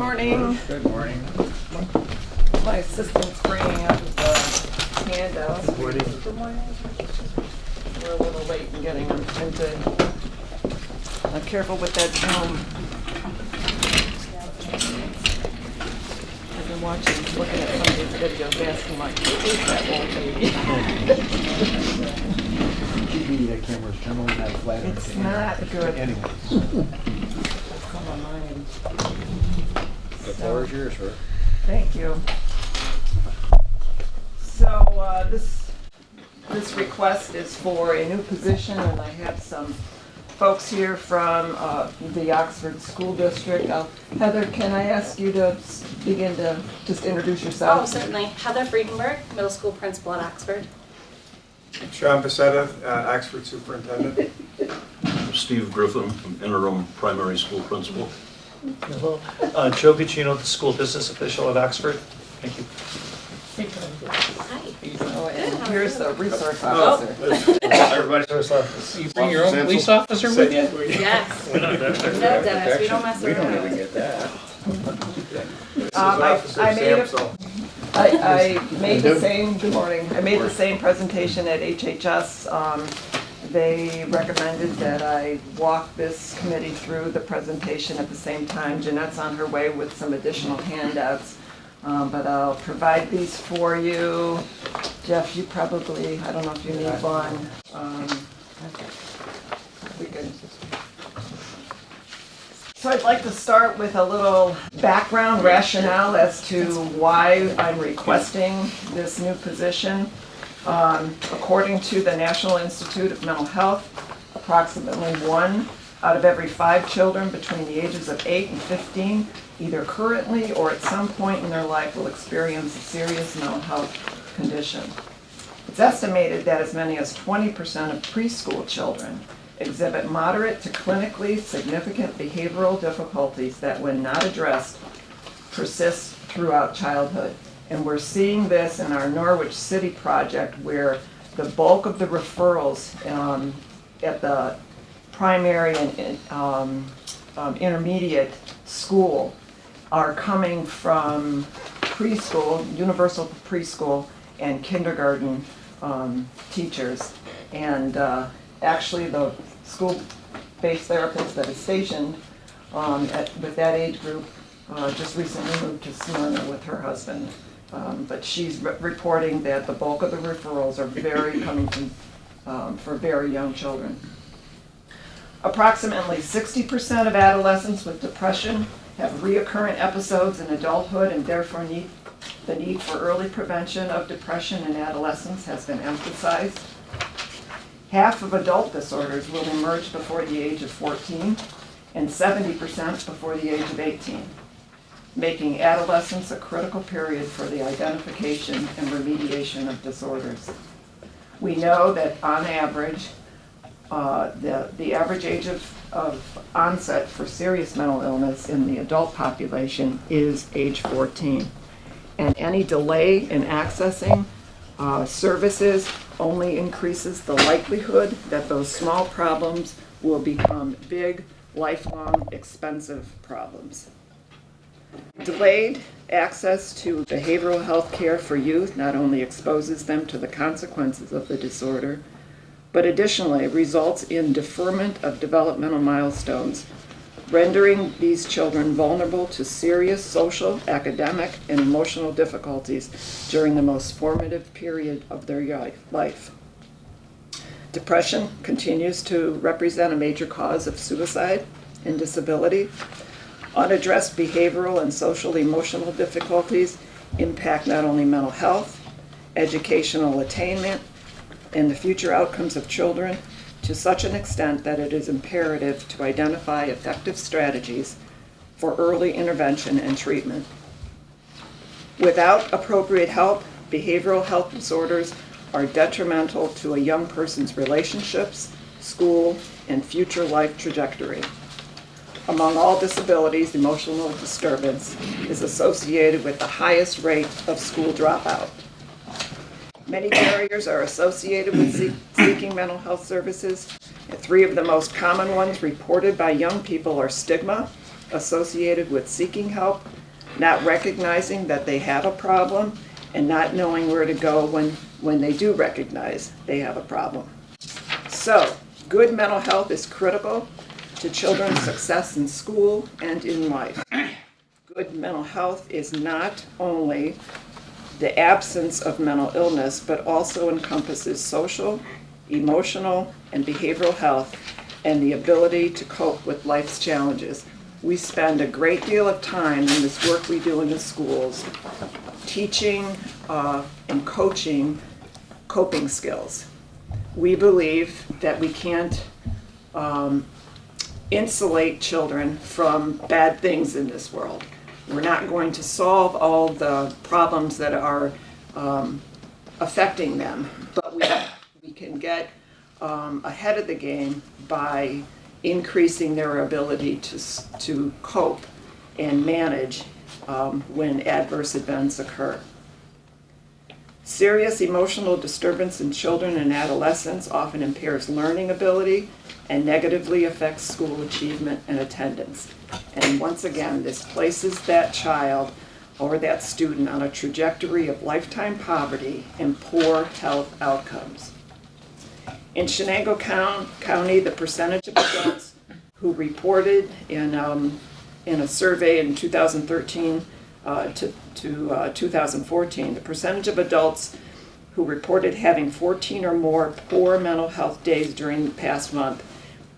Morning. Good morning. My assistant's bringing up the handouts. Good morning. We're a little late in getting them printed. Careful with that Zoom. I've been looking at some of these videos, asking like, who's that old lady? TV cameras generally not flat. It's not good. Anyways. Come on, mine. The floor is yours, sir. Thank you. So this request is for a new position, and I have some folks here from the Oxford School District. Heather, can I ask you to begin to just introduce yourself? Oh, certainly. Heather Friedenberg, middle school principal at Oxford. Sean Pacetta, Oxford Superintendent. Steve Griffin, interim primary school principal. Hello. Joe Guccino, the school business official at Oxford. Thank you. Hi. Oh, and here's the resource Oh. officer. Everybody. You bring your own police officer with you? Yes. No, Dennis, we don't mess We don't even around. get that. This is I Officer made a- Samsel. I made the same, good morning, I made the same presentation at HHS. They recommended that I walk this committee through the presentation at the same time. Jeanette's on her way with some additional handouts, but I'll provide these for you. Jeff, you probably, I don't know if you need one. We can. So I'd like to start with a little background rationale as to why I'm requesting this new position. According to the National Institute of Mental Health, approximately 1 out of every 5 children between the ages of 8 and 15 either currently or at some point in their life will experience a serious mental health condition. It's estimated that as many as 20% of preschool children exhibit moderate to clinically significant behavioral difficulties that, when not addressed, persist throughout childhood. And we're seeing this in our Norwich City project, where the bulk of the referrals at the primary and intermediate school are coming from preschool, universal preschool, and kindergarten teachers. And actually, the school-based therapist that is stationed with that age group just recently moved to Smyrna with her husband. But she's reporting that the bulk of the referrals are coming from for very young children. Approximately 60% of adolescents with depression have reoccurrent episodes in adulthood, and therefore the need for early prevention of depression in adolescents has been emphasized. Half of adult disorders will emerge before the age of 14, and 70% before the age of 18, making adolescence a critical period for the identification and remediation of disorders. We know that on average, the average age of onset for serious mental illness in the adult population is age 14. And any delay in accessing services only increases the likelihood that those small problems will become big, lifelong, expensive problems. Delayed access to behavioral health care for youth not only exposes them to the consequences of the disorder, but additionally results in deferment of developmental milestones, rendering these children vulnerable to serious social, academic, and emotional difficulties during the most formative period of their life. Depression continues to represent a major cause of suicide and disability. Unaddressed behavioral and social emotional difficulties impact not only mental health, educational attainment, and the future outcomes of children to such an extent that it is imperative to identify effective strategies for early intervention and treatment. Without appropriate help, behavioral health disorders are detrimental to a young person's relationships, school, and future life trajectory. Among all disabilities, emotional disturbance is associated with the highest rate of school dropout. Many barriers are associated with seeking mental health services, and 3 of the most common ones reported by young people are stigma, associated with seeking help, not recognizing that they have a problem, and not knowing where to go when they do recognize they have a problem. So, good mental health is critical to children's success in school and in life. Good mental health is not only the absence of mental illness, but also encompasses social, emotional, and behavioral health and the ability to cope with life's challenges. We spend a great deal of time in this work we do in the schools teaching and coaching coping skills. We believe that we can't insulate children from bad things in this world. We're not going to solve all the problems that are affecting them, but we can get ahead of the game by increasing their ability to cope and manage when adverse events occur. Serious emotional disturbance in children and adolescents often impairs learning ability and negatively affects school achievement and attendance. And once again, this places that child or that student on a trajectory of lifetime poverty and poor health outcomes. In Chenango County, the percentage of adults who reported in a survey in 2013 to 2014, the percentage of adults who reported having 14 or more poor mental health days during the past month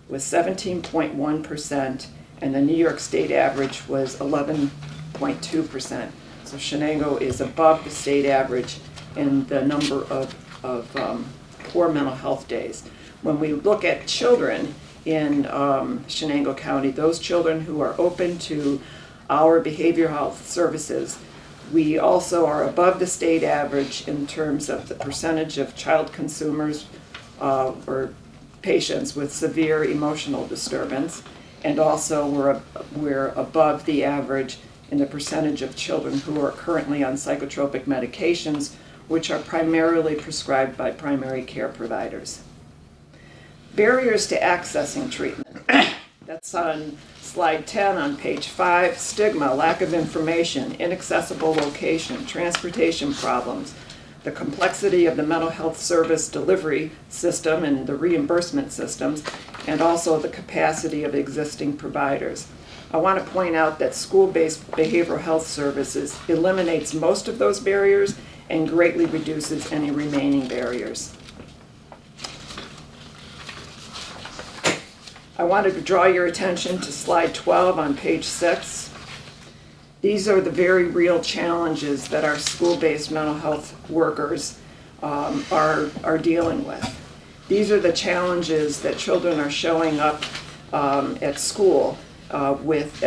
was 17.1%, and the New York State average was 11.2%. So Chenango is above the state average in the number of poor mental health days. When we look at children in Chenango County, those children who are open to our behavioral health services, we also are above the state average in terms of the percentage of child consumers or patients with severe emotional disturbance, and also we're above the average in the percentage of children who are currently on psychotropic medications, which are primarily prescribed by primary care providers. Barriers to accessing treatment. That's on slide 10 on page 5. Stigma, lack of information, inaccessible location, transportation problems, the complexity of the mental health service delivery system and the reimbursement systems, and also the capacity of existing providers. I want to point out that school-based behavioral health services eliminates most of those barriers and greatly reduces any remaining barriers. I wanted to draw your attention to slide 12 on page 6. These are the very real challenges that our school-based mental health workers are dealing with. These are the challenges that children are showing up at school with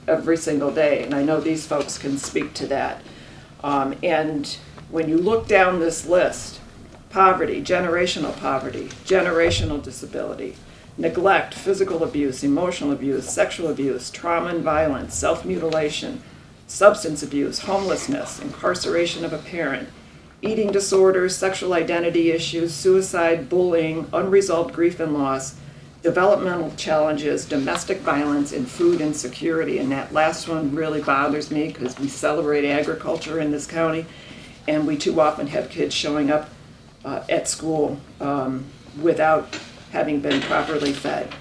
every single day, and I know these folks can speak to that. And when you look down this list, poverty, generational disability, neglect, physical abuse, emotional abuse, sexual abuse, trauma and violence, self-mutilation, substance abuse, homelessness, incarceration of a parent, eating disorders, sexual identity issues, suicide, bullying, unresolved grief and loss, developmental challenges, domestic violence, and food insecurity. And that last one really bothers me because we celebrate agriculture in this county, and we too often have kids showing up at school without having been properly fed.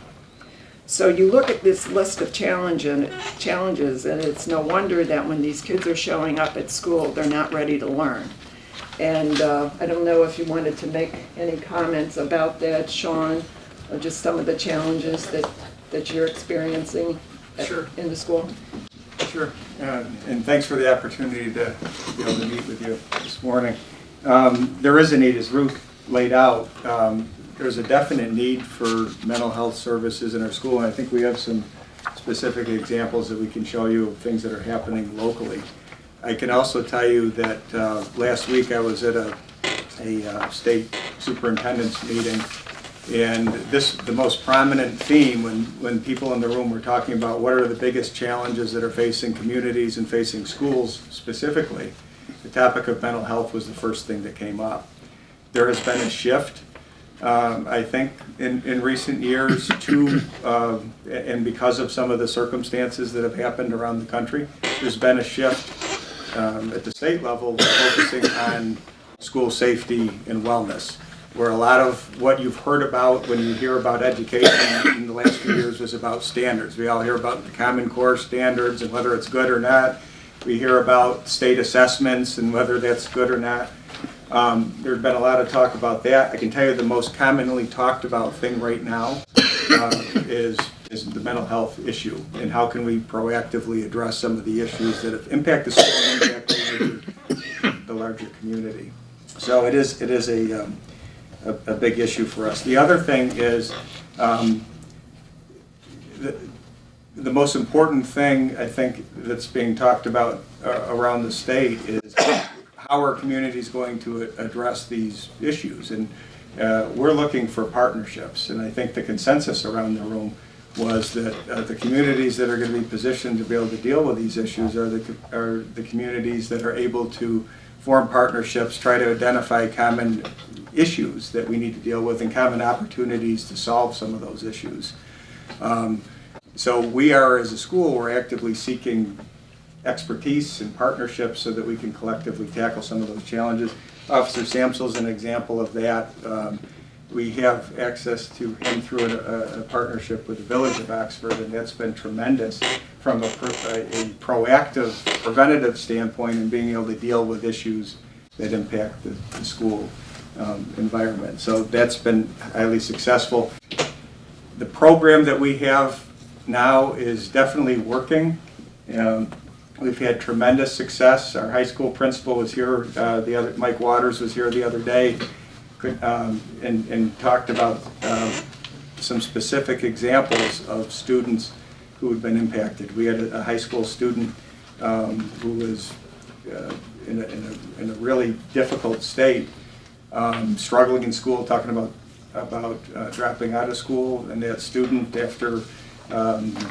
So you look at this list of challenges, and it's no wonder that when these kids are showing up at school, they're not ready to learn. And I don't know if you wanted to make any comments about that, Sean, or just some of the challenges that you're experiencing in the school. Sure, and thanks for the opportunity to be able to meet with you this morning. There is a need, as Ruth laid out. There's a definite need for mental health services in our school, and I think we have some specific examples that we can show you of things that are happening locally. I can also tell you that last week I was at a state superintendent's meeting, and the most prominent theme when people in the room were talking about what are the biggest challenges that are facing communities and facing schools specifically, the topic of mental health was the first thing that came up. There has been a shift I think in recent years, too, and because of some of the circumstances that have happened around the country, there's been a shift at the state level focusing on school safety and wellness, where a lot of what you've heard about when you hear about education in the last few years was about standards. We all hear about the Common Core standards and whether it's good or not. We hear about state assessments and whether that's good or not. There's been a lot of talk about that. I can tell you the most commonly talked about thing right now is the mental health issue, and how can we proactively address some of the issues that have impacted the school and impact the larger community. So it is a big issue for us. The other thing is the most important thing I think that's being talked about around the state is how are communities going to address these issues, and we're looking for partnerships, and I think the consensus around the room was that the communities that are going to be positioned to be able to deal with these issues are the communities that are able to form partnerships, try to identify common issues that we need to deal with and common opportunities to solve some of those issues. So we are, as a school, we're actively seeking expertise and partnerships so that we can collectively tackle some of those challenges. Officer Samsel is an example of that. We have access to him through a partnership with the Village of Oxford, and that's been tremendous from a proactive, preventative standpoint in being able to deal with issues that impact the school environment. So that's been highly successful. The program that we have now is definitely working. We've had tremendous success. Our high school principal was here, Mike Waters was here the other day, and talked about some specific examples of students who had been impacted. We had a high school student who was in a really difficult state, struggling in school, talking about dropping out of school, and that student, after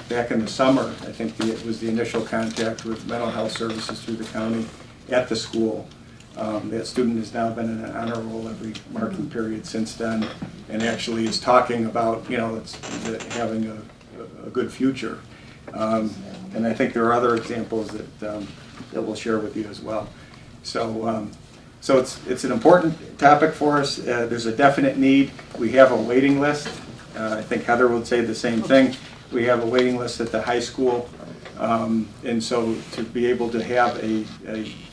back in the summer, I think it was the initial contact with mental health services through the county at the school. That student has now been in an honor roll every marking period since then, and actually is talking about, having a good future. And I think there are other examples that we'll share with you as well. So it's an important topic for us. There's a definite need. We have a waiting list. I think Heather would say the same thing. We have a waiting list at the high school, and so to be able to have a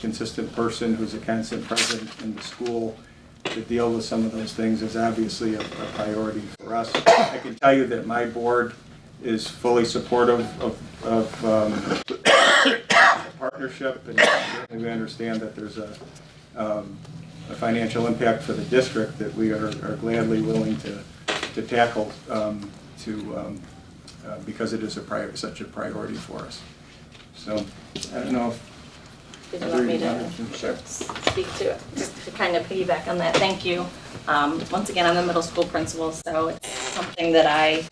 consistent person who's a constant presence in the school to deal with some of those things is obviously a priority for us. I can tell you that my board is fully supportive of partnership, and we understand that there's a financial impact for the district that we are gladly willing to tackle because it is such a priority for us. So I don't know if Did you want me to speak to it? Just to kind of piggyback on that, thank you. Once again, I'm the middle school principal, so it's something that I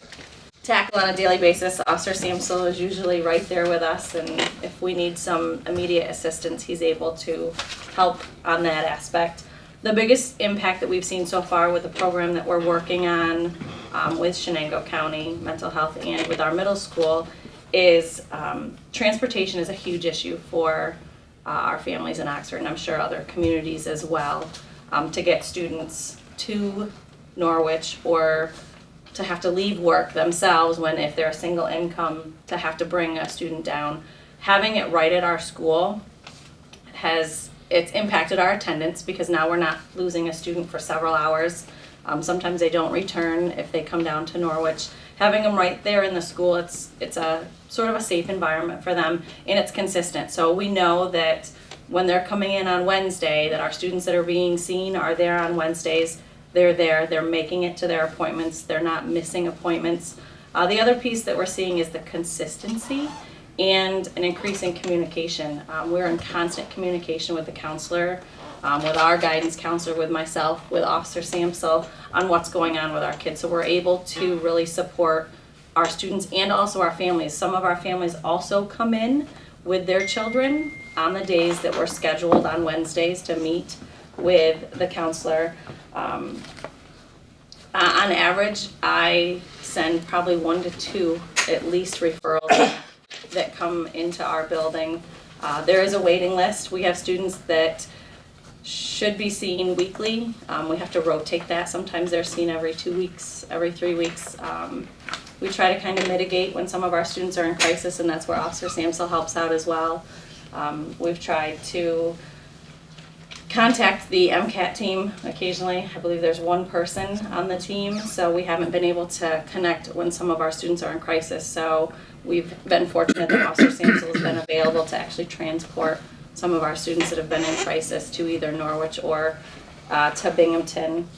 tackle on a daily basis. Officer Samsel is usually right there with us, and if we need some immediate assistance, he's able to help on that aspect. The biggest impact that we've seen so far with the program that we're working on with Chenango County Mental Health and with our middle school is transportation is a huge issue for our families in Oxford, and I'm sure other communities as well, to get students to Norwich or to have to leave work themselves if they're a single income, to have to bring a student down. Having it right at our school it's impacted our attendance because now we're not losing a student for several hours. Sometimes they don't return if they come down to Norwich. Having them right there in the school, it's a sort of a safe environment for them, and it's consistent. So we know that when they're coming in on Wednesday, that our students that are being seen are there on Wednesdays. They're there, they're making it to their appointments, they're not missing appointments. The other piece that we're seeing is the consistency and an increase in communication. We're in constant communication with the counselor, with our guidance counselor, with myself, with Officer Samsel on what's going on with our kids. So we're able to really support our students and also our families. Some of our families also come in with their children on the days that we're scheduled on Wednesdays to meet with the counselor. On average, I send probably 1 to 2 at least referrals that come into our building. There is a waiting list. We have students that should be seen weekly. We have to rotate that. Sometimes they're seen every 2 weeks, every 3 weeks. We try to kind of mitigate when some of our students are in crisis, and that's where Officer Samsel helps out as well. We've tried to contact the MCAT team occasionally. I believe there's one person on the team, so we haven't been able to connect when some of our students are in crisis. So we've been fortunate that Officer Samsel has been available to actually transport some of our students that have been in crisis to either Norwich or to Binghamton.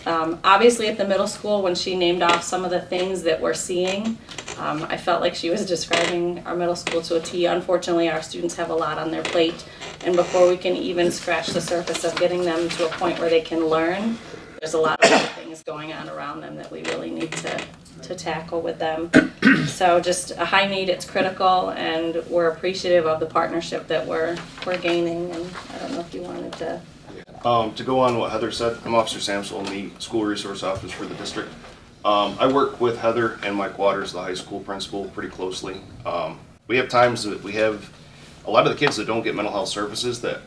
Obviously at the middle school, when she named off some of the things that we're seeing, I felt like she was describing our middle school to a T. Unfortunately, our students have a lot on their plate, and before we can even scratch the surface of getting them to a point where they can learn, there's a lot of other things going on around them that we really need to tackle with them. So just a high need, it's critical, and we're appreciative of the partnership that we're gaining, and I don't know if you wanted to. To go on what Heather said, I'm Officer Samsel, I'm the school resource officer for the district. I work with Heather and Mike Waters, the high school principal, pretty closely. We have times that we have a lot of the kids that don't get mental health services that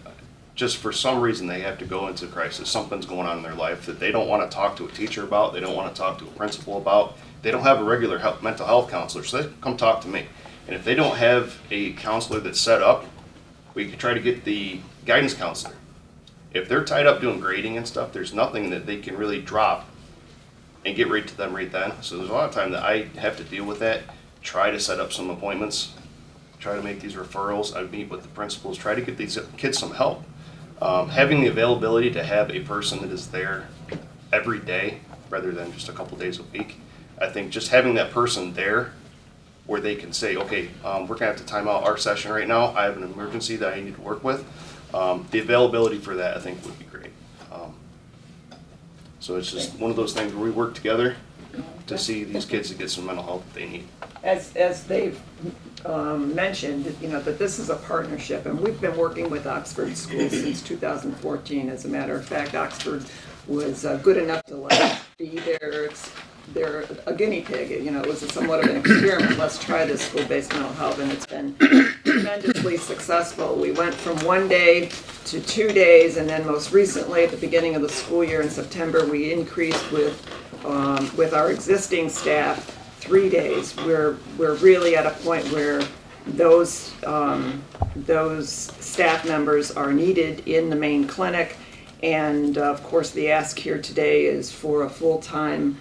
just for some reason they have to go into crisis. Something's going on in their life that they don't want to talk to a teacher about, they don't want to talk to a principal about. They don't have a regular mental health counselor, so they come talk to me. And if they don't have a counselor that's set up, we can try to get the guidance counselor. If they're tied up doing grading and stuff, there's nothing that they can really drop and get right to them right then. So there's a lot of time that I have to deal with that, try to set up some appointments, try to make these referrals. I meet with the principals, try to get these kids some help. Having the availability to have a person that is there every day rather than just a couple days a week, I think just having that person there where they can say, okay, we're gonna have to time out our session right now. I have an emergency that I need to work with. The availability for that, I think, would be great. So it's just one of those things where we work together to see these kids to get some mental health that they need. As they've mentioned, you know, that this is a partnership, and we've been working with Oxford Schools since 2014. As a matter of fact, Oxford was good enough to let us be they're a guinea pig. You know, it was somewhat of an experiment. Let's try this school-based mental health, and it's been tremendously successful. We went from 1 day to 2 days, and then most recently, at the beginning of the school year in September, we increased with our existing staff 3 days. We're really at a point where those staff members are needed in the main clinic, and of course, the ask here today is for a full-time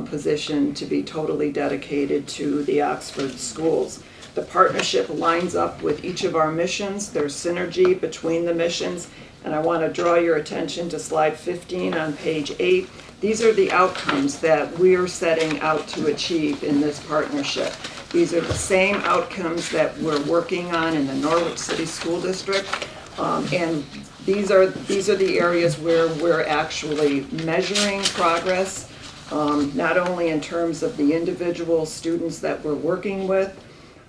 position to be totally dedicated to the Oxford schools. The partnership lines up with each of our missions. There's synergy between the missions, and I want to draw your attention to slide 15 on page 8. These are the outcomes that we're setting out to achieve in this partnership. These are the same outcomes that we're working on in the Norwich City School District, and these are the areas where we're actually measuring progress. Not only in terms of the individual students that we're working with,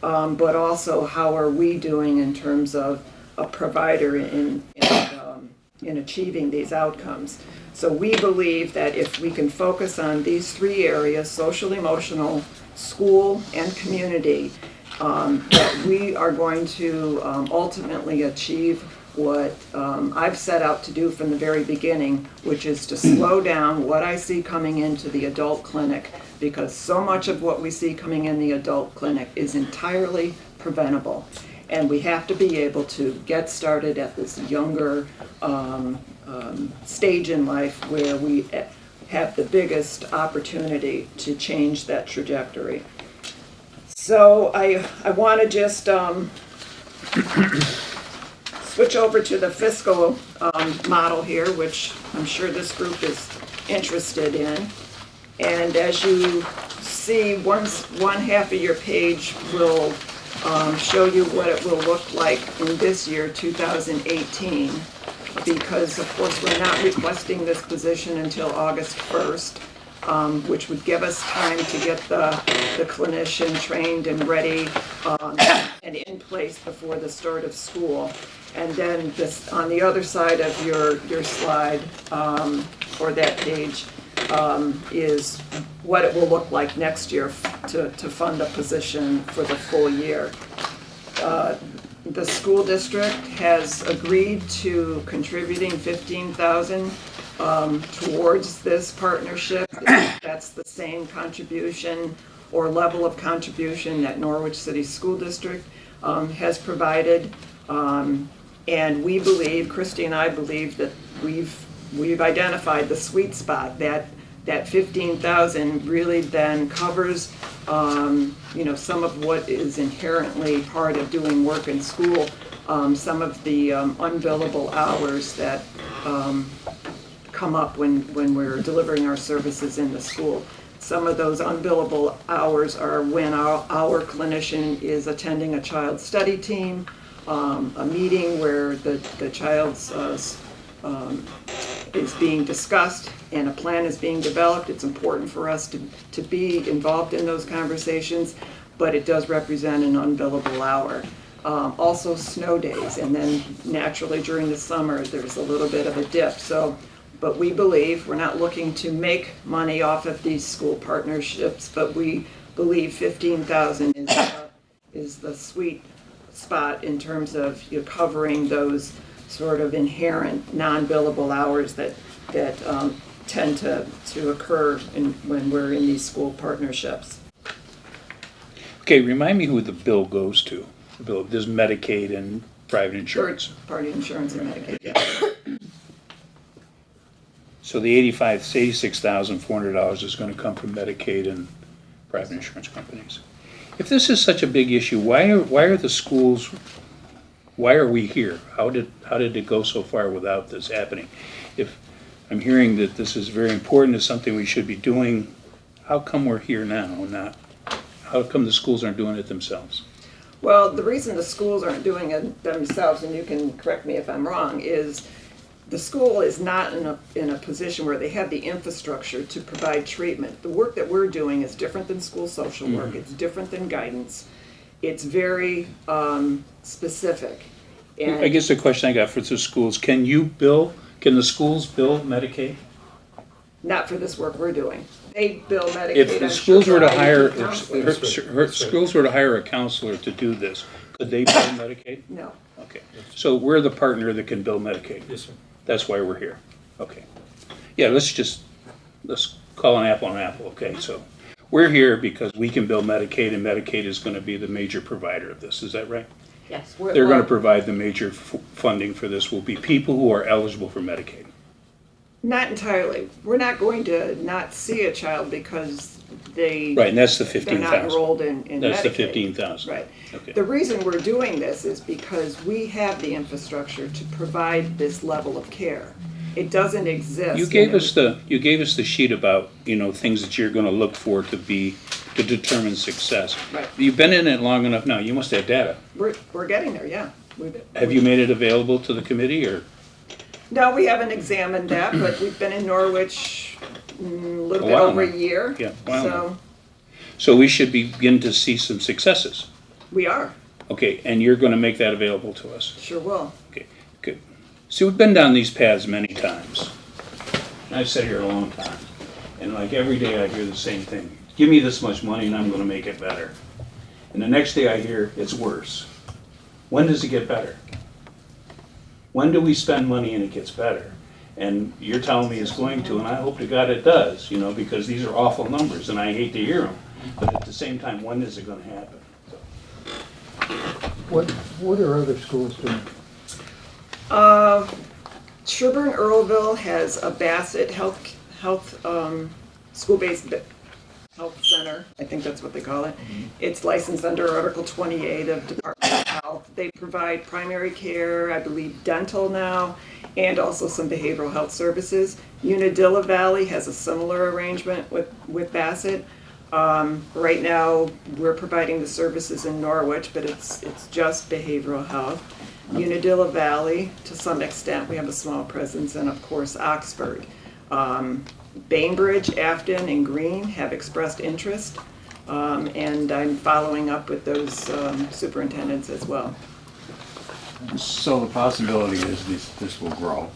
but also how are we doing in terms of a provider in achieving these outcomes. So we believe that if we can focus on these 3 areas, social, emotional, school, and community, that we are going to ultimately achieve what I've set out to do from the very beginning, which is to slow down what I see coming into the adult clinic, because so much of what we see coming in the adult clinic is entirely preventable. And we have to be able to get started at this younger stage in life where we have the biggest opportunity to change that trajectory. So I want to just switch over to the fiscal model here, which I'm sure this group is interested in. And as you see, one half of your page will show you what it will look like in this year, 2018, because of course we're not requesting this position until August 1st, which would give us time to get the clinician trained and ready and in place before the start of school. And then this, on the other side of your slide, or that page, is what it will look like next year to fund a position for the full year. The school district has agreed to contributing $15,000 towards this partnership. That's the same contribution or level of contribution that Norwich City School District has provided. And we believe, Christy and I believe, that we've identified the sweet spot, that 15,000 really then covers some of what is inherently part of doing work in school, some of the unbillable hours that come up when we're delivering our services in the school. Some of those unbillable hours are when our clinician is attending a child study team, a meeting where the child's is being discussed and a plan is being developed. It's important for us to be involved in those conversations, but it does represent an unbillable hour. Also snow days, and then naturally during the summer there's a little bit of a dip. But we believe, we're not looking to make money off of these school partnerships, but we believe 15,000 is the sweet spot in terms of covering those sort of inherent non-billable hours that tend to occur when we're in these school partnerships. Okay, remind me who the bill goes to. The bill, there's Medicaid and private insurance. Third-party insurance and Medicaid, yeah. So the $86,400 is going to come from Medicaid and private insurance companies. If this is such a big issue, why are the schools? Why are we here? How did it go so far without this happening? If I'm hearing that this is very important, it's something we should be doing, how come we're here now? Not how come the schools aren't doing it themselves? Well, the reason the schools aren't doing it themselves, and you can correct me if I'm wrong, is the school is not in a position where they have the infrastructure to provide treatment. The work that we're doing is different than school social work. It's different than guidance. It's very specific. And I guess the question I got for the schools, can the schools bill Medicaid? not for this work we're doing. They bill Medicaid. If the I'm schools sure were to for hire, IEP counselors. her schools were to hire a counselor to do this, could they bill Medicaid? No. Okay, so we're the partner that can bill Medicaid. Yes, sir. That's why we're here. Okay. Yeah, let's call an apple, okay? So we're here because we can bill Medicaid and Medicaid is gonna be the major provider of this, is that right? Yes. They're gonna provide the major funding for this will be people who are eligible for Medicaid. Not entirely. We're not going to not see a child because Right, and that's the they're 15,000. not enrolled in Medicaid. That's the 15,000. Right. Okay. The reason we're doing this is because we have the infrastructure to provide this level of care. It doesn't exist. You gave us the sheet about, things that you're gonna look for to determine success. Right. You've been in it long enough now, you must have data. We're getting there, yeah. Have you made it available to the committee, or? No, we haven't examined that, but we've been in Norwich a little A bit while over a now. year. Yeah, a while So now. So we should begin to see some successes. we are, Okay, and you're gonna make that available to us. sure will. Okay, good. See, we've been down these paths many times. And I've sat here a long time, and like every day I hear the same thing. Give me this much money and I'm gonna make it better. And the next day I hear it's worse. When does it get better? When do we spend money and it gets better? And you're telling me it's going to, and I hope to God it does, because these are awful numbers and I hate to hear them. But at the same time, when is it gonna happen? What are other schools doing? Sherburne Earlville has a Bassett school-based health center. I think that's what they call it. It's licensed under Article 28 of Department of Health. They provide primary care, I believe dental now, and also some behavioral health services. Unadilla Valley has a similar arrangement with Bassett. Right now, we're providing the services in Norwich, but it's just behavioral health. Unadilla Valley, to some extent, we have a small presence, and of course Oxford. Bainbridge, Afton, and Greene have expressed interest, and I'm following up with those superintendents as well. So the possibility is this will grow.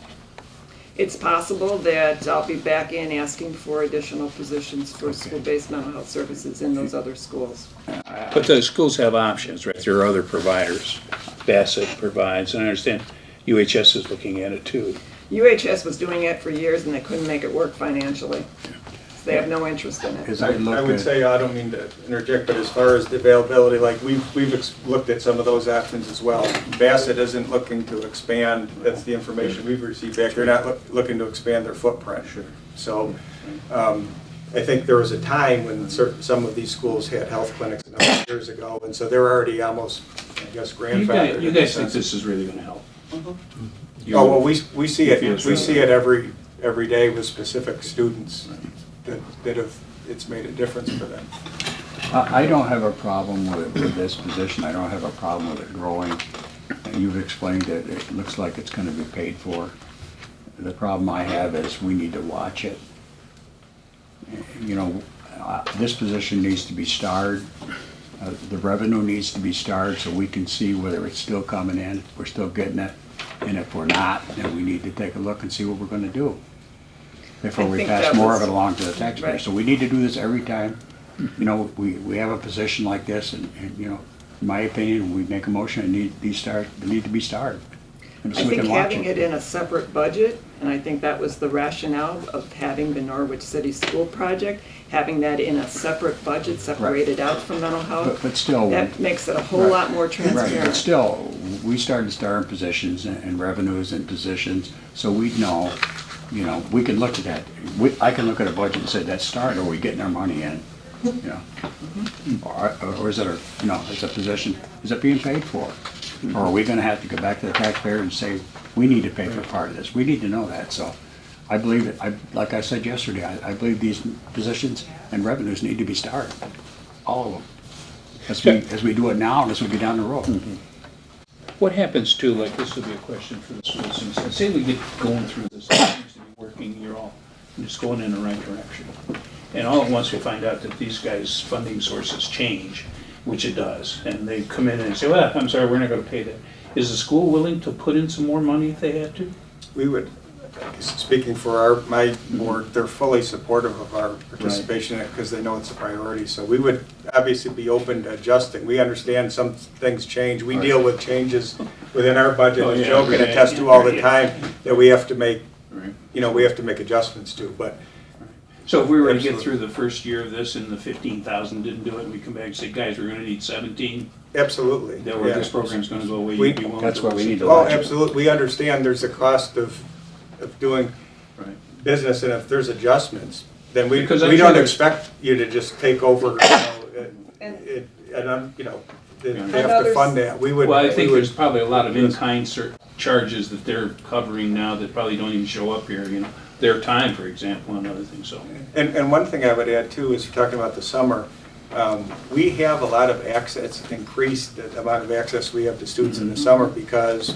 It's possible that I'll be back in asking for additional positions for school-based mental health services in those other schools. But the schools have options, right? There are other providers. Bassett provides, and I understand UHS is looking at it too. UHS was doing it for years and they couldn't make it work financially. They have no interest in it. As I would say, I don't mean to interject, but as far as the availability, like we've looked at some of those options as well. Bassett isn't looking to expand, that's the information we've received back. They're not looking to expand their footprint. Sure. So I think there was a time when some of these schools had health clinics a number of years ago, and so they're already almost, I guess, grandfathered. You guys think this is really gonna help? You- Oh, well, we see it, Feels we right. see it every day with specific students that have, it's made a difference for them. I don't have a problem with this position. I don't have a problem with it growing. You've explained it. It looks like it's gonna be paid for. The problem I have is we need to watch it. You know, this position needs to be starred. The revenue needs to be starred so we can see whether it's still coming in, if we're still getting it. And if we're not, then we need to take a look and see what we're gonna do before I we think pass that more was- of it along to the taxpayer. Right. So we need to do this every time. You know, we have a position like this and, you know, in my opinion, we make a motion, it need to be starred. And so I we think can watch having it. it in a separate budget, and I think that was the rationale of having the Norwich City School Project, having that in a separate budget, separated out from mental health, But still. that makes it a whole Right. lot more Right, but transparent. still, we started starting positions and revenues and positions, so we know, you know, we can look at that. I can look at a budget and say, that's started, are we getting our money in? You know, or is it a, you know, is a position, is it being paid for? Or are we gonna have to go back to the taxpayer and say, we need to pay for part of this? We need to know that, so I believe it, like I said yesterday, I believe these positions and revenues need to be started, all of them. As we do it now and as we get down the road. What happens to, like, this would be a question for the school system, say we get going through this, it seems to be working, you're all just going in the right direction. And all at once we find out that these guys' funding sources change, which it does, and they come in and say, well, I'm sorry, we're not gonna pay that. Is the school willing to put in some more money if they had to? We would, speaking for my board, they're fully supportive of our participation in it because they know it's a priority. So we would obviously be open to adjusting. We understand some things change. We deal with changes within our budget, Oh, as yeah, Joe can right, attest to all the right, time, that we have to make, Right. you know, we have to make adjustments to. But So if we were to get Absolutely. through the first year of this and the 15,000 didn't do it, and we come back and say, guys, we're gonna need 17, absolutely. then where yeah. this program's gonna go away, We- you'd be willing to. That's what we need to Oh, watch it. absolutely. We understand there's a cost of doing Right. business, and if there's adjustments, then we Because I'm don't sure there's- expect you to just take over, you know, And- you know, they Yeah. have to others- fund that. We would. Well, I we think would- there's probably a lot of in-kind charges that they're covering now that probably don't even show up here, you know, their time, for example, and other things, so. And one thing I would add too is you're talking about the summer. We have a lot of access, increased the amount of access we have to students in the summer because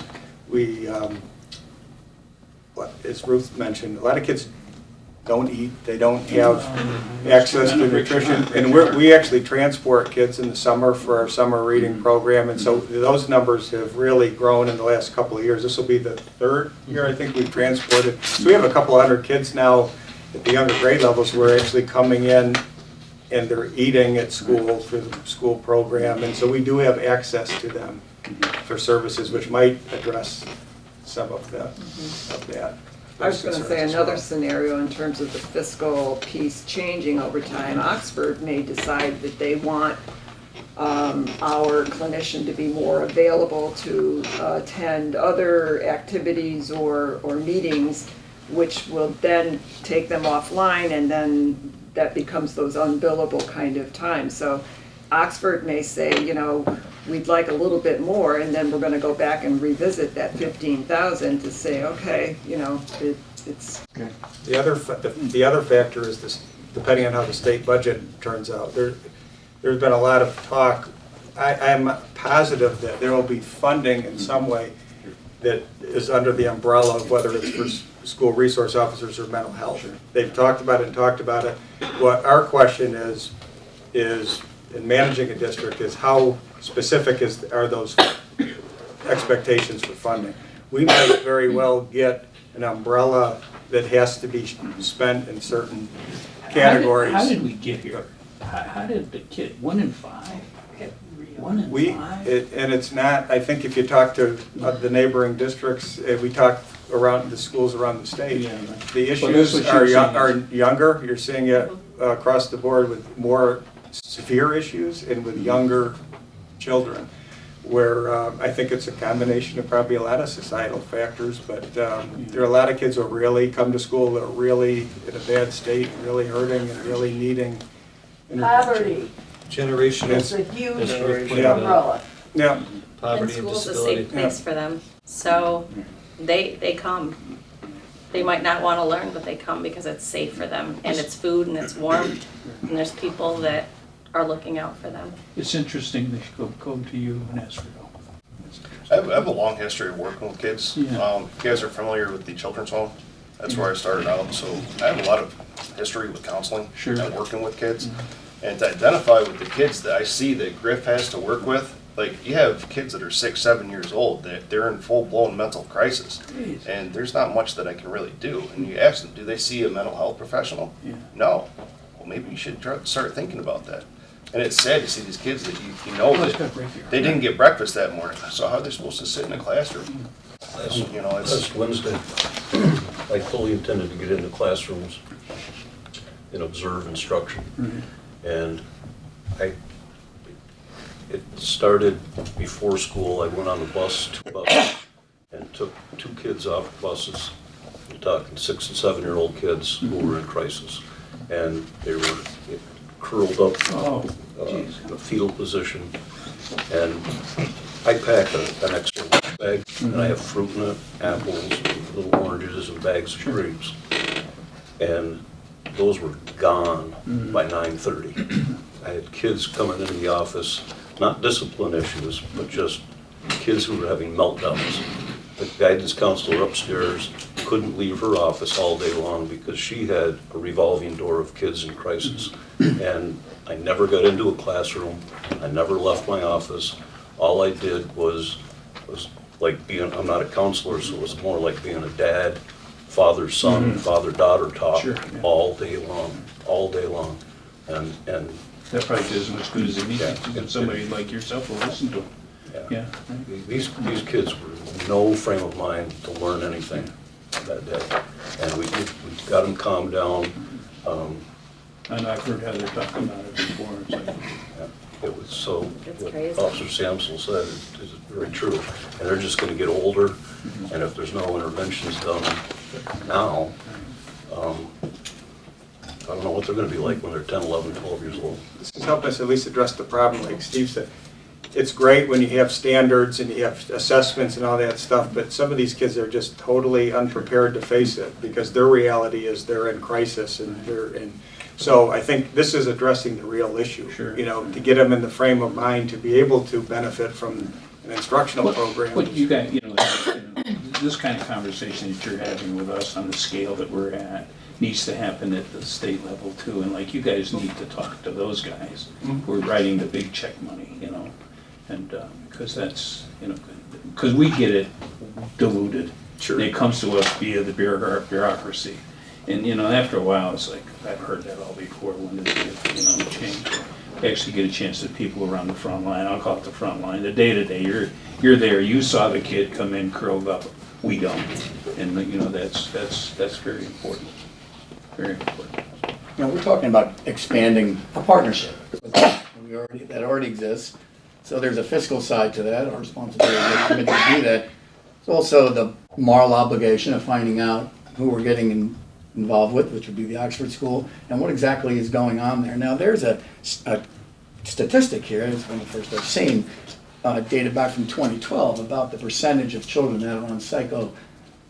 we, as Ruth mentioned, a lot of kids don't eat, they don't have access to nutrition. And we actually transport kids in the summer for our summer reading program. And so those numbers have really grown in the last couple of years. This will be the third year I think we've transported. So we have a couple hundred kids now at the younger grade levels who are actually coming in and they're eating at school through the school program. And so we do have access to them for services which might address some of that. I was gonna say concerns as another well. scenario in terms of the fiscal piece changing over time. Oxford may decide that they want our clinician to be more available to attend other activities or meetings, which will then take them offline, and then that becomes those unbillable kind of times. So Oxford may say, you know, we'd like a little bit more, and then we're gonna go back and revisit that 15,000 to say, okay, you know, it's, The other factor is this, depending on how the state budget turns out, there's been a lot of talk. I'm positive that there will be funding in some way that is under the umbrella of whether it's for school resource officers or mental health. They've talked about it and talked about it. What our question is in managing a district is how specific are those expectations for funding? We might very well get an umbrella that has to be spent in certain categories. How did we get here? How did the kid, 1 in 5? 1 in We, 5? and it's not, I think if you talk to the neighboring districts, we talk around the schools around the state, Yeah, right. the Well, that's issues what are you're saying. are younger. You're seeing it across the board with more severe issues and with younger children, where I think it's a combination of probably a lot of societal factors, but there are a lot of kids who really come to school that are really in a bad state, really hurting and really needing intervention. Poverty Generational. is a huge That's very clear. umbrella. Yeah, And Poverty and school's a disability. safe place for them, so they come. They might not wanna learn, but they come because it's safe for them, and it's food and it's warmth, and there's people that are looking out for them. It's interesting they should come to you and ask for help. I have a long history of working with kids. Yeah. You guys are familiar with the children's home. That's where I started out, so I have a lot of history with counseling Sure. and working with kids. And to identify with the kids that I see that Griff has to work with, like you have kids that are 6, 7 years old that they're in full-blown mental crisis. Jeez. And there's not much that I can really do. And you ask them, do they see a mental health professional? Yeah. No. Well, maybe you should start thinking about that. And it's sad to see these kids that you know Well, it's that got break your they heart. didn't get breakfast that morning. So how are they supposed to sit in a classroom? You know, it's, Last Wednesday, I fully intended to get into classrooms and observe instruction. And it started before school. I went on the bus, 2 buses, and took 2 kids off buses. We're talking 6 and 7-year-old kids who were in crisis. And they were curled up Oh, in jeez. a fetal position. And I pack an extra lunch bag, and I have fruit in it, apples, little oranges, and bags of grapes. And those were gone by 9:30. I had kids coming into the office, not discipline issues, but just kids who were having meltdowns. The guidance counselor upstairs couldn't leave her office all day long because she had a revolving door of kids in crisis. And I never got into a classroom, I never left my office. All I did was like being, I'm not a counselor, so it was more like being a dad, father-son, father-daughter talk Sure, yeah. all day long. And That probably does as much good as it needs Yeah. to, if somebody like yourself will listen to them. Yeah. right. these kids were in no frame of mind to learn anything that day. And we got them calmed down. And I've heard Heather talk about it before. It's like, It was so, It's what crazy. Officer Samsel said is very true. And they're just gonna get older, and if there's no interventions done now, I don't know what they're gonna be like when they're 10, 11, 12 years old. this has helped us at least address the problem, like Steve said. It's great when you have standards and you have assessments and all that stuff, but some of these kids are just totally unprepared to face it because their reality is they're in crisis and they're in. So I think this is addressing the real issue. Sure. You know, to get them in the frame of mind to be able to benefit from an instructional program. What you got, this kind of conversation that you're having with us on the scale that we're at needs to happen at the state level too. And like you guys need to talk to those guys who are writing the big check money, and because that's, because we get it diluted. Sure. It comes to us via the bureaucracy. And, after a while, it's like, I've heard that all before, when does it, change? Actually get a chance to people around the front line, I'll call it the front line, the day-to-day, you're there, you saw the kid come in curled up, we don't. And, that's very important, very important. We're talking about expanding a partnership that already exists. So there's a fiscal side to that, our responsibility as a committee to do that. It's also the moral obligation of finding out who we're getting involved with, which would be the Oxford School, and what exactly is going on there. Now, there's a statistic here, it's one of the first I've seen, dated back from 2012, about the percentage of children that are on psychotropic,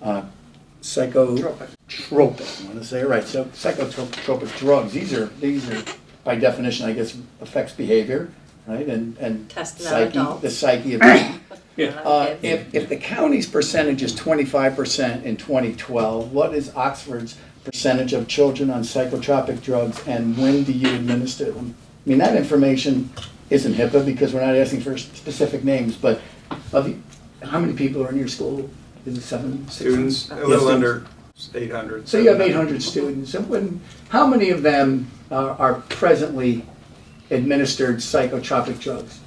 I want to say it right, so psychotropic drugs. These are by definition, I guess, affects behavior, right, and Tested on psyche, adults. the psyche of people. Yeah. If the county's percentage is 25% in 2012, what is Oxford's percentage of children on psychotropic drugs, and when do you administer them? I mean, that information isn't HIPAA because we're not asking for specific names, but how many people are in your school is it 7? Students, a Yeah, little students. under 800. So you have 800 students, and how many of them are presently administered psychotropic drugs?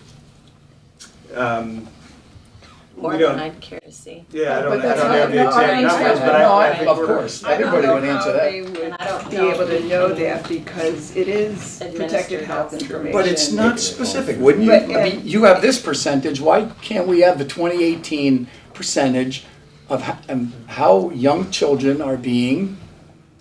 More We than don't- I'd care to see. Yeah, I But don't that's have not- the no, I exact understand numbers, that. but No, I think of we're. course, I don't everybody know would answer how that. they And would I don't be know able to if know they that because it is protected Administered health health. information. But it's not specific, wouldn't you? But- I mean, you have this percentage, why can't we have the 2018 percentage of how young children are being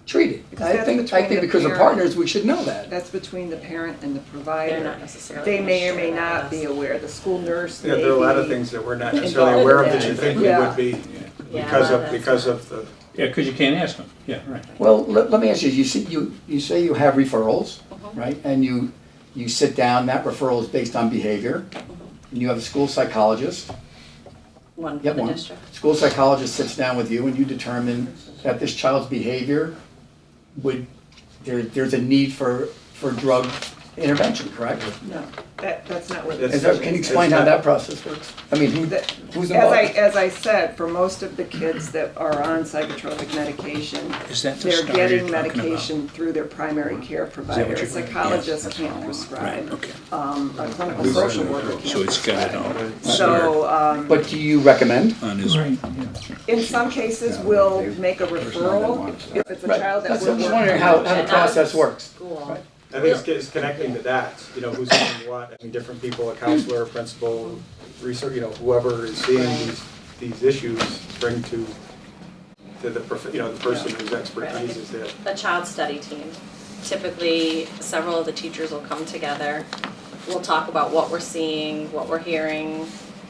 treated? Because I that's think between the because of parent- partners, we should know that. That's between the parent and the They're provider. not necessarily. They gonna may or share may that not with be us. aware. The school nurse Yeah, may there are a lot of be- things that we're not necessarily aware of that you think we Yeah. would be Yeah, because a lot of, that's because not- of the. Yeah, because you can't ask them. Yeah, right. Well, let me ask you, you say you have referrals, right? And you sit down, that referral is based on behavior, and you have a school psychologist. One for Yep, the one. district. School psychologist sits down with you and you determine that this child's behavior there's a need for drug intervention, correct? No, that's not what. That's- Can you explain how that process works? I mean, That- who's As I involved? said, for most of the kids that are on psychotropic medication, Is that the they're star you're getting talking about? medication through their primary care provider. what A you're- psychologist yes. can't Right, prescribe. okay. A clinical social worker can't So it's got it prescribe. all. So, But do you recommend? On his, in some cases, we'll make a referral if it's a child that That's, we're I'm just working wondering how with. the process works. School. I think it's connecting the dots, you know, who's doing what, I mean, different people, a counselor, a principal, research, you know, whoever is seeing these issues bring to the, you know, the person whose expertise is there. A child study team. Typically, several of the teachers will come together. We'll talk about what we're seeing, what we're hearing,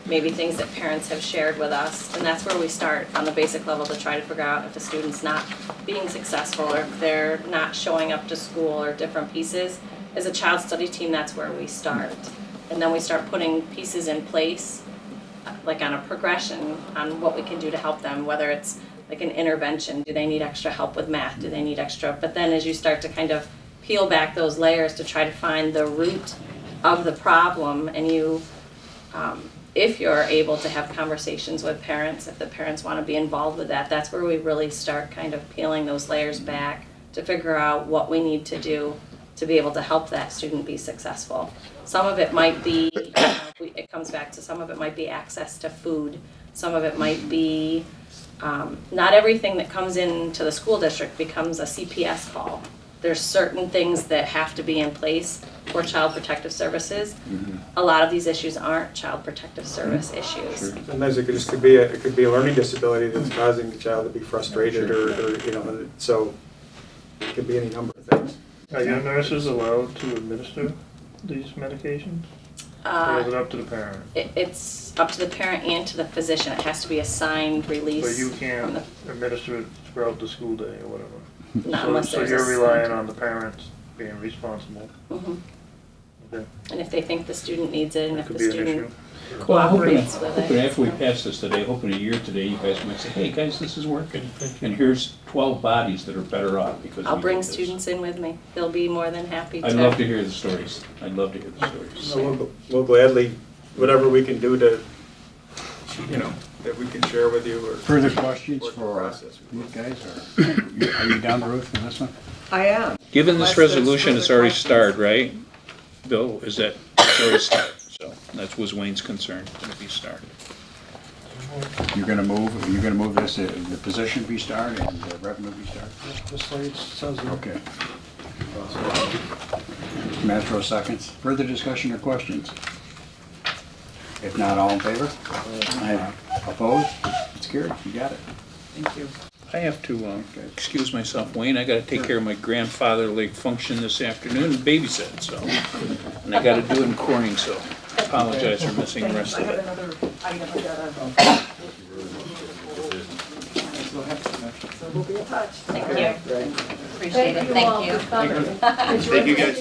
maybe things that parents have shared with us. And that's where we start on the basic level to try to figure out if a student's not being successful or if they're not showing up to school or different pieces. As a child study team, that's where we start. And then we start putting pieces in place, like on a progression on what we can do to help them, whether it's like an intervention, do they need extra help with math, do they need extra, but then as you start to kind of peel back those layers to try to find the root of the problem, and you, if you're able to have conversations with parents, if the parents want to be involved with that, that's where we really start kind of peeling those layers back to figure out what we need to do to be able to help that student be successful. Some of it might be, it comes back to some of it might be access to food, some of it might be, not everything that comes into the school district becomes a CPS call. There's certain things that have to be in place for Child Protective Services. A lot of these issues aren't Child Protective Service issues. Sometimes it could be a learning disability that's causing the child to be frustrated or, you know, so it could be any number of things. Are your nurses allowed to administer these medications? Or is it up to the parent? It's up to the parent and to the physician. It has to be a signed release. But you from can't the- administer it throughout the school day or whatever? Not unless So there's you're a relying signed- on the parents being responsible? Mhm. Okay. And if they think the student needs it, and That if could the be an issue. student well, I'm hoping, cooperates with hoping it. after we pass this today, hoping a year today, you guys might say, hey, guys, this is working. And here's 12 bodies that are better off because I'll we bring did this. students in with me. They'll be more than happy to. I'd love to hear the stories. I'd love to hear the stories. So we'll gladly, whatever we can do to, you know, that we can share with you or. Further questions Work the for process. you guys, or are you down, Ruth, with this one? I am. Given this Unless there's resolution, it's further already questions. started, right? Bill, is that, it's already started, so that was Wayne's concern, gonna be started. You're gonna move this, the position be started and the revenue be started? Just like it says here. Okay. Metro seconds. Further discussion or questions? If not, all in favor? Aye. Opposed? It's carried. You got it. Thank you. I have to excuse myself, Wayne, I gotta take care of my grandfatherly function this afternoon, babysit, so. And I gotta do it in Corning, so I apologize for missing the rest I of have it. another item I gotta. So we'll be in touch. Thank you. Appreciate it. Thank you. Thank you guys.